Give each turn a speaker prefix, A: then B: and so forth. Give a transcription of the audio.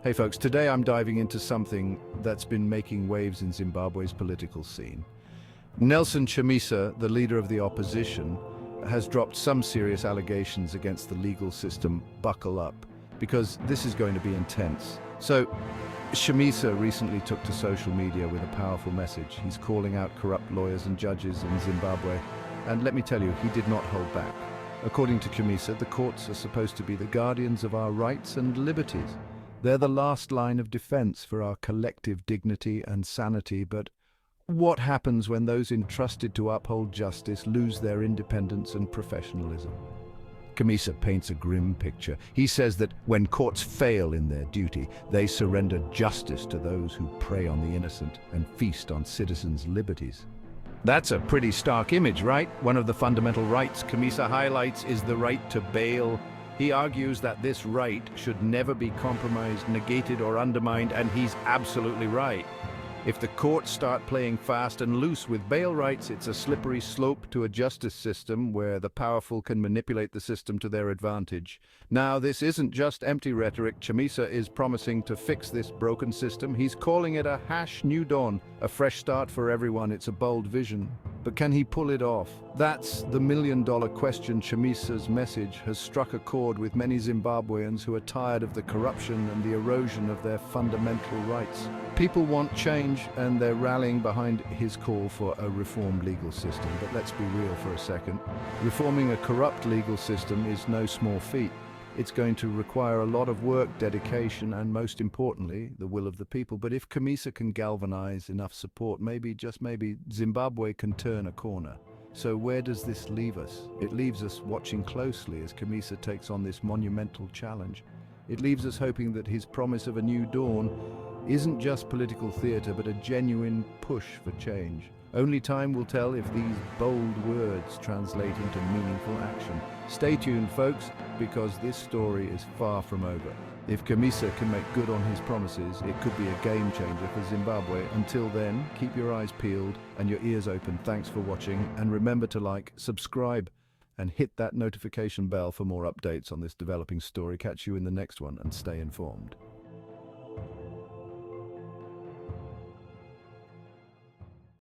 A: Hey folks, today I'm diving into something that's been making waves in Zimbabwe's political scene. Nelson Chamisa, the leader of the opposition, has dropped some serious allegations against the legal system. Buckle up, because this is going to be intense. So, Chamisa recently took to social media with a powerful message. He's calling out corrupt lawyers and judges in Zimbabwe, and let me tell you, he did not hold back. According to Chamisa, the courts are supposed to be the guardians of our rights and liberties. They're the last line of defense for our collective dignity and sanity, but what happens when those entrusted to uphold justice lose their independence and professionalism? Chamisa paints a grim picture. He says that when courts fail in their duty, they surrender justice to those who prey on the innocent and feast on citizens' liberties. That's a pretty stark image, right? One of the fundamental rights Chamisa highlights is the right to bail. He argues that this right should never be compromised, negated, or undermined, and he's absolutely right. If the courts start playing fast and loose with bail rights, it's a slippery slope to a justice system where the powerful can manipulate the system to their advantage. Now, this isn't just empty rhetoric. Chamisa is promising to fix this broken system. He's calling it a new dawn, a fresh start for everyone. It's a bold vision. But can he pull it off? That's the million-dollar question. Chamisa's message has struck a chord with many Zimbabweans who are tired of the corruption and the erosion of their fundamental rights. People want change, and they're rallying behind his call for a reformed legal system. But let's be real for a second. Reforming a corrupt legal system is no small feat. It's going to require a lot of work, dedication, and most importantly, the will of the people. But if Chamisa can galvanize enough support, maybe, just maybe, Zimbabwe can turn a corner. So where does this leave us? It leaves us watching closely as Chamisa takes on this monumental challenge. It leaves us hoping that his promise of a new dawn isn't just political theater, but a genuine push for change. Only time will tell if these bold words translate into meaningful action. Stay tuned, folks, because this story is far from over. If Chamisa can make good on his promises, it could be a game changer for Zimbabwe. Until then, keep your eyes peeled and your ears open. Thanks for watching, and remember to like, subscribe, and hit that notification bell for more updates on this developing story. Catch you in the next one, and stay informed.